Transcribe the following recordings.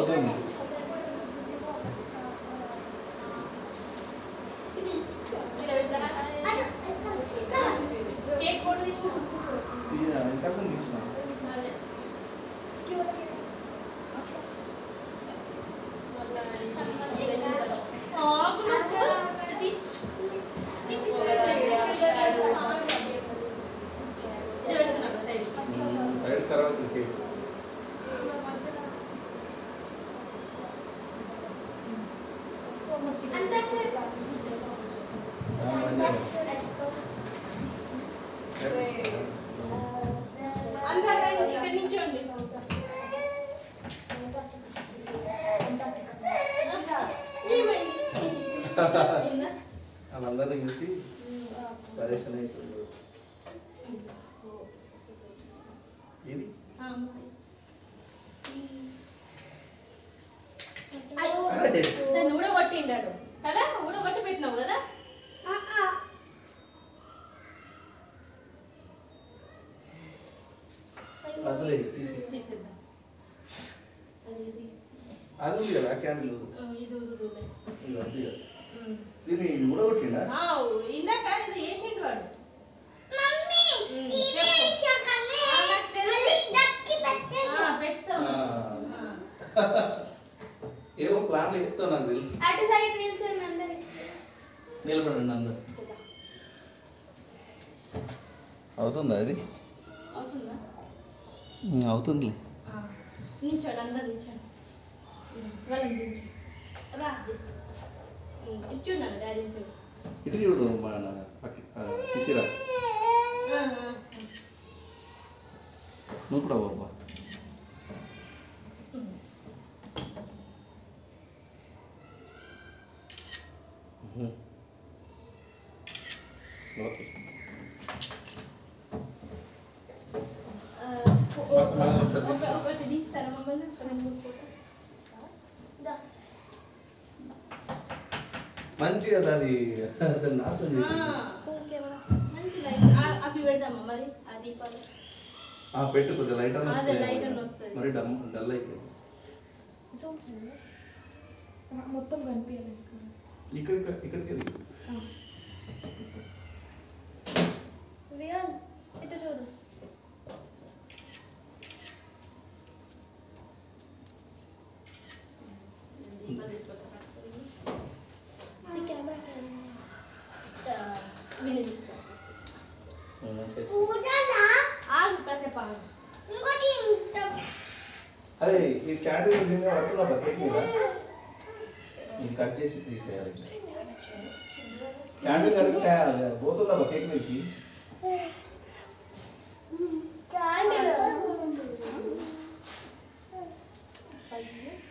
అవుతుంది. ఇంతకుముందు తీసుకున్నాను. సైడ్ ఖరాబ్ కేక్ ఇక్కడ నించోండి. వాళ్ళందరినీ చూసి పరేషన్ అయిపోయింది. ఇది దాన్ని ఊడగొట్టిండాడు కదా, ఊడగొట్టి పెట్టినావు కదా. తీసేద్దాం. అది ఉంది కదా క్యాండిల్, ఇది ఊదులే. ఇది ఉంది కదా. దీన్ని ఊడగొట్టిండా? ఇందాక ఇది వేసిండు వాడు. ఏవో ప్లాన్లు చెప్తావు నాకు తెలుసు. నిలబడండి అందరు. అవుతుందా అది? అవుతుందా? అవుతుందిలే. నిల్చోడు, అందరు నిల్చోండి. వాళ్ళని నిల్చో రా. ఇచ్చున్నాను డాడీ చూడు. ఇటు చూడు మన శిశిరా, నువ్వు కూడా బాబా. ఓకే ఒకటి దించుతారా మమ్మల్ని? 2-3 ఫోటోస్ మంచిగా అది నాశనం చేసి మంచి లైట్ అవి పెడదామా మరి? ఆ దీపాలు పెట్టు, కొద్దిగా లైట్ అదే లైట్ అని వస్తుంది. మరి డల్ అయిపోయింది. మొత్తం కనిపించాలి. ఇక్కడికి ఇటు చూడు. దీపాలు తీసుకొస్తా. అదే ఈ క్యాండిల్ పడుతున్నా కేక్ మీద ఇది కట్ చేసి తీసేయాలి. క్యాండిల్ పోతుందా కేక్ మీదకి?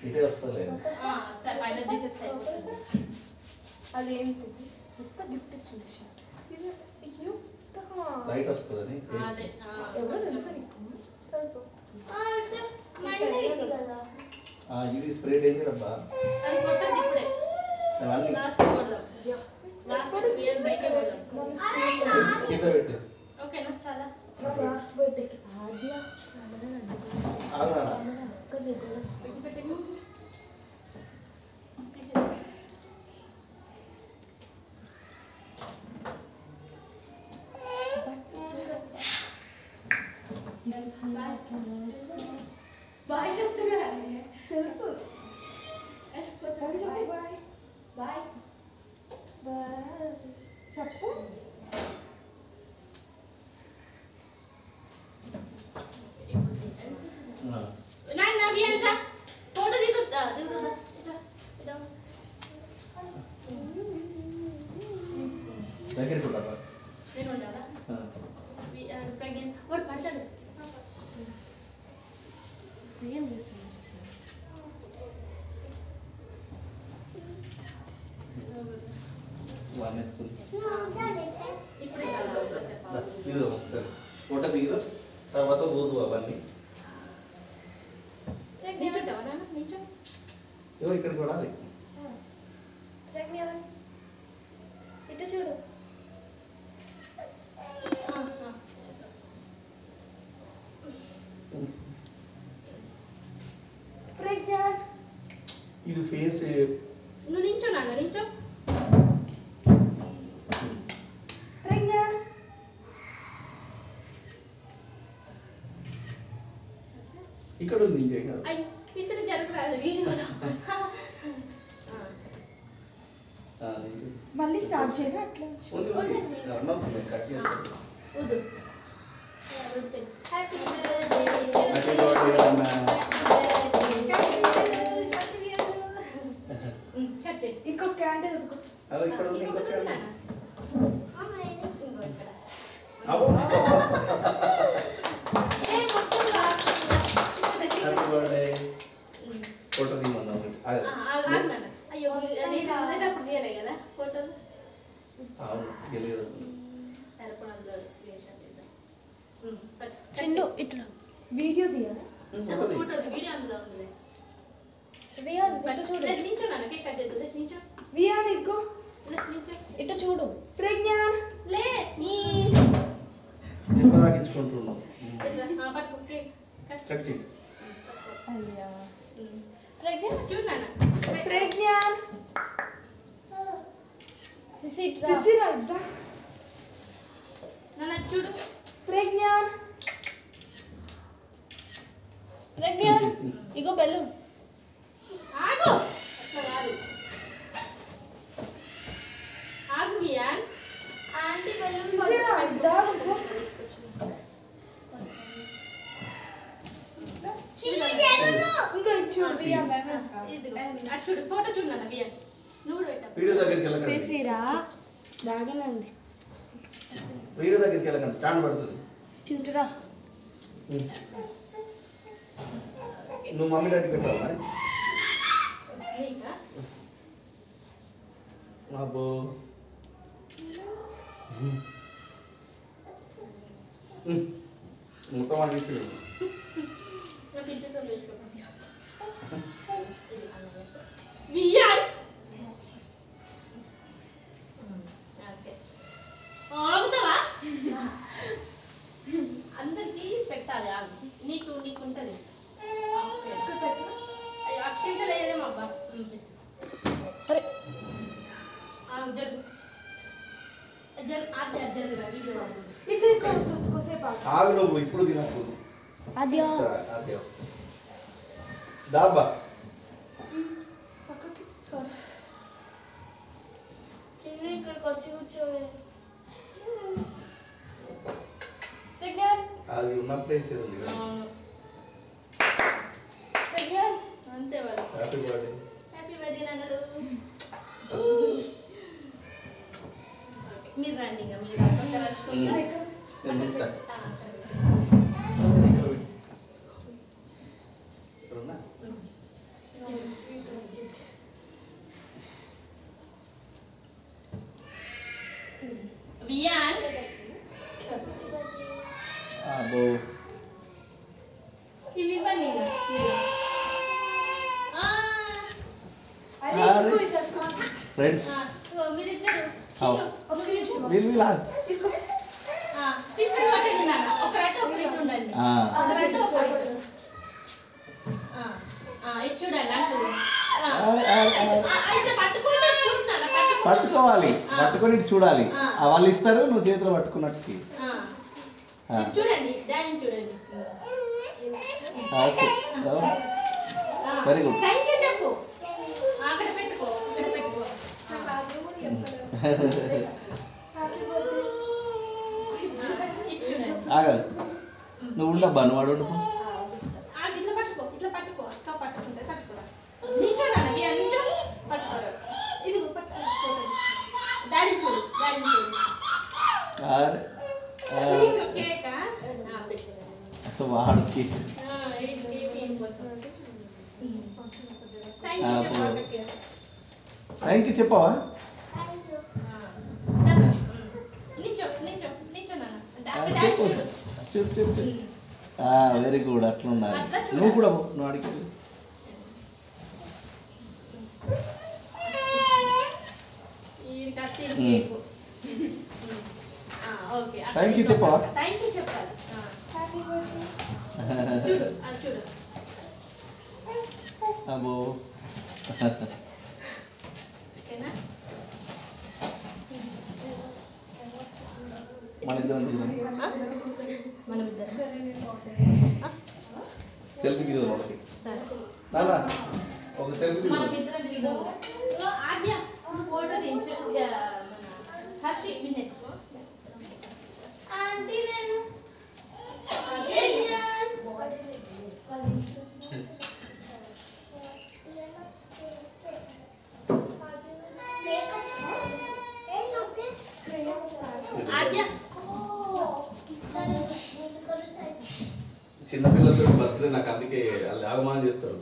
ఇటే వస్తలే. అదేంటి గిఫ్ట్ ఇచ్చింది. లైట్ వస్తుందని ఎవరో తెలుసా నీకు? ఇది స్ప్రే డేంజర్ అబ్బా. అది కొట్టద్దు ఇప్పుడే, లాస్ట్ కొడదాం. లాస్ట్ బయట కొడదాం. కింద పెట్టు. ఓకేనా? చాలా లాస్ట్ బర్త్డేకి ఆద్య పెట్టు. బాయ్ చెప్తున్నా తెలుసు. బాయ్ బాయ్ బాయ్ చెప్పు. ఫోటో దిగుతా దగ్గరికి ఉంటావా? నేను ఉండాలా? ప్రెగ్నెంట్ వాడు పడతాడు. ఏం చేస్తున్నావు? ఇది ఒకసారి ఫోటో దిగుదు, తర్వాత పోదు అవన్నీ. ఏవో ఇక్కడికి పడాలి. ఇటు చూడు. ఇది ఫేస్ నువ్వు నించో నాన్న నించో. ప్రజ్ఞాన్ ఇక్కడ ఉంది ఇంకా. అయ్యి సిస్టర్ జరగరాదు వీడియోలో. మళ్ళీ స్టార్ట్ చేయరా అట్లా కట్ చేస్తాను. వద్దు. Happy birthday. హ్యాపీ బర్త్డే అన్న. కట్ చేయి. ఇంకొక క్యాండిల్ వదుకో. అదో ఇక్కడ ఉంది ఇంకొక ఇంకొకటి క్యాండిల్. నాన్న. ఇంకో ఇక్కడ. అబ్బో. ఏ మొత్తం హ్యాపీ బర్త్డే. ఫోటో తీయమన్నా ఒకటి. ఆగు నాన్న. అయ్యో అది వదిలేటప్పుడు తీయలే కదా ఫోటోలు. అవును తెలియదు. సరిపడంలో స్క్రీన్ షాట్ తీద్దాం. చిన్ను ఇట్లా వీడియో తీయాలా? ఫోటో వీడియో అందులో ఉంది. వియాన్ ఇటు చూడు. నించో నాన్న కేక్ కట్ చేద్దాం. నించో. వియాన్ ఇగో నించో. ఇటు చూడు. ప్రజ్ఞాన్ లే. నేను తాగించుకుంటున్నాను. పట్టుకో కేక్ కట్ చేయి. అయ్యా ప్రజ్ఞాన్ చూడు నాన్న. ప్రజ్ఞాన్ సిసిరా ఇద్దాం. నాన్న చూడు. ప్రజ్ఞాన్ ప్రజ్ఞాన్ ఇగో బెల్లు. ఆగు. అట్లా కాదు. ఆగు బియాన్. ఆంటీ బెల్లం సిసిరా ఇద్దాం. ఇంకో ఇది చూడు వియాన్. ఇదిగో. అటు చూడు ఫోటో చూడు నాన్న బియాన్. నువ్వు కూడా పెట్టు. వీడియో దగ్గరికి వెళ్ళకండి. సిసిరా బాగానే ఉంది. వీడియో దగ్గరికి వెళ్ళకండి. స్టాండ్ పడుతుంది. చింటురా నువ్వు మమ్మీ డాడీ పెట్టావు మరి. నీకా? అబ్బో. మొత్తం వాడికి ఇచ్చాడు. నాకు ఇంటితో వేసుకో. బియాన్. ఓకే. ఆగుతావా? అందరికి పెట్టాలి. ఆగు. నీకుంటది. అయ్యో అక్షంతలు వేయలేము అబ్బా. అరే ఆగు జరుగు. జరుగురా వీడియో. ఇది కోసేపు ఆగు నువ్వు ఇప్పుడు తినకు. అది అదే దాబా. పక్కకి సారీ చిన్న ఇక్కడికి వచ్చి కూర్చోవే. ప్రజ్ఞాన్ అది ఉన్న ప్లేస్ ఏది ఉంది కదా. ప్రజ్ఞాన్ అంతే వాళ్ళు. Happy birthday. హ్యాపీ బర్త్డే నాన్నలు. మీరు రండి ఇంకా మీరు అక్కడ నడుచుకుంటా. నేను ఇస్తా. ఇక్కడ ఉన్నా. బియాన్. అబ్బో. ఇవి ఇవ్వండి ఇంకా మీరు. ఫ్రెండ్స్ మీరిద్దరు ఒక నిమిషం వీళ్ళు ఇలా సిస్టర్ పట్టేది నాన్న. ఒకరంటే ఒకరు ఇటు ఉండండి. ఒకరంటే ఒకరు ఇటు. ఇది చూడండి అంటూ. అయితే పట్టుకుంటే చూడు నాన్న. పట్టుకోవాలి. పట్టుకొని ఇటు చూడాలి. వాళ్ళు ఇస్తారు, నువ్వు చేతిలో పట్టుకున్నట్టు చెయ్యి. ఇది చూడండి. డాడీని చూడండి. Okay very good. Thank you చెప్పు. అక్కడ పెట్టుకో. ఇక్కడ పెట్టుకో. ఆగాలి. నువ్వు ఉండబ్బా, నువ్వు అడు. ఇట్లా పట్టుకో. ఇట్లా పట్టుకో. అక్క పట్టుకుంటే పట్టుకోరా. నిల్చోనా బియ్యం నిల్చో. పట్టుకోరా. ఇది పట్టుకో. డాడీ చూడు. డాడీ చూడు. అరే కేకా వాడికి థ్యాంక్ యూ చెప్పవా. చెప్పు చెప్పు చెప్పు చెప్పు. Very good. అట్లా ఉండాలి. నువ్వు కూడా నువ్వు అడిగి. థ్యాంక్ యూ చెప్పవా. థ్యాంక్ యూ చెప్పాలి. చూడు అది చూడు. అబ్బో ఓకేనా? మన ఇద్దరం దిగుదాం. మనం ఇద్దరం సెల్ఫీ దిగుదాం ఒకటి. సరే నాన్న ఒక సెల్ఫీ మనం దిగుదాం. ఇద్దరం దిగుదాం. ఆద్య ఫోటో దించు. మన హర్షి నిన్నే ఆంటీ నేను ఆద్య చిన్నపిల్లలతో బర్త్డే నాకు అందుకే వాళ్ళు ఆగమానం చెప్తారు.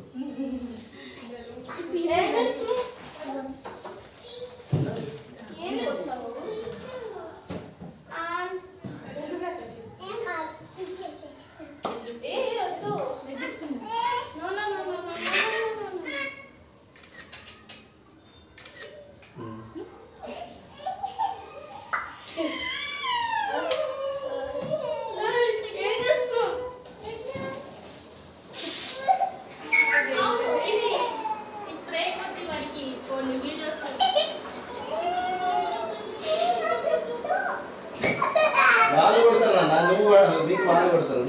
వాళ్ళు కొడతారా నా నువ్వు నీకు వాళ్ళు కొడతారు.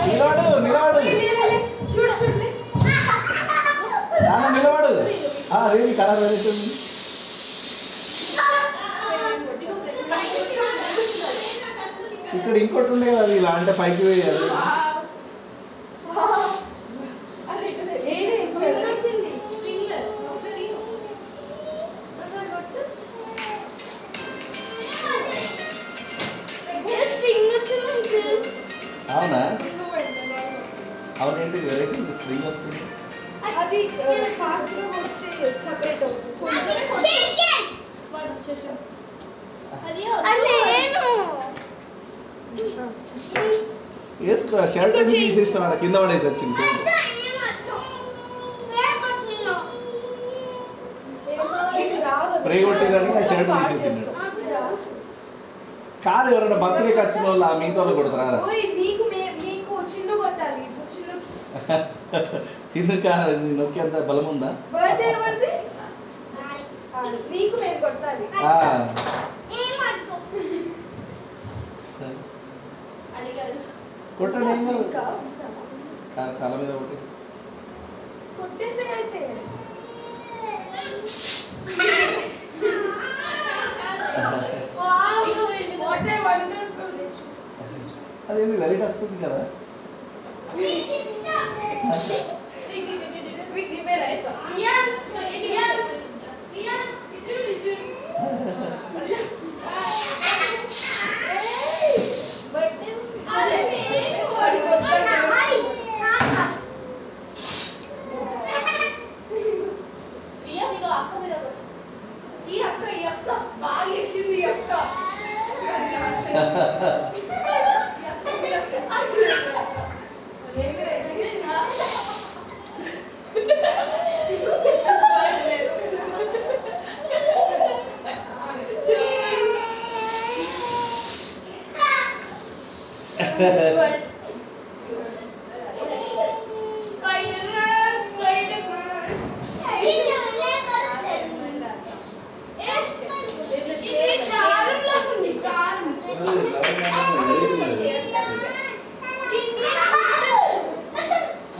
నిలవాడు నాన్న నిలవాడు. రేవి ఖరాబ్ అవుతుంది. ఇక్కడ ఇంకోటి ఉండే కదా ఇలా అంటే పైకి వేయాలి. అవునా? అవునేంటి వెరైటీ స్ప్రింగ్ వస్తుంది. అది ఫాస్ట్ గా కొడితే సెపరేట్ వేసుకో షర్ట్ తీసేసిన వాడు కింద పడేసి వచ్చింది. స్ప్రే కొట్టిరని ఆ షర్ట్ తీసేసిండు. కాదు ఎవరైనా బర్త్డేకి వచ్చిన వాళ్ళు ఆ మిగతా వాళ్ళు కొడతారా? చిన్న నొక్కి అంత బలం ఉందా? కొట్టండి తల మీద ఒకటి అదేంటి వెరైటీ వస్తుంది కదా.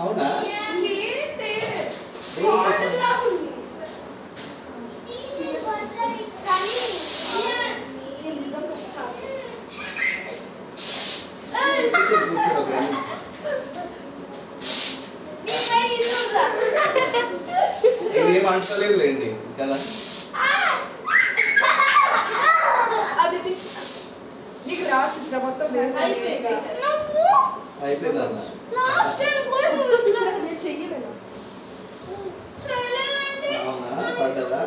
అవునా? ఏం అంటలేదు లేండి కదా. అయిపోయింది అన్న. అవునా? పడ్డదా?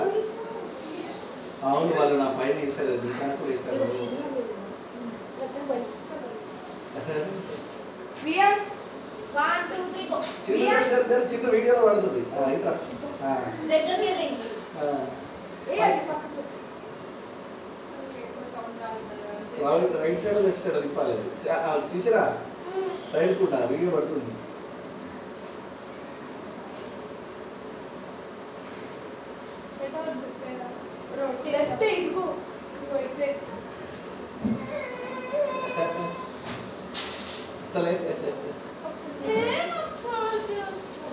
అవును వాళ్ళు నా పైన వేసారు దిగాను కూడా వేసారు. చిన్న వీడియోలో పడుతుంది. రైట్ సైడ్ లెఫ్ట్ సైడ్ తిప్పాలి చూసిరా సైడ్ కూడా వీడియో పడుతుంది లెఫ్ట్ ఇదిగో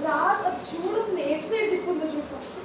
రా చూడు అసలు ఎయిట్ సైడ్ తిప్పుందో చూడు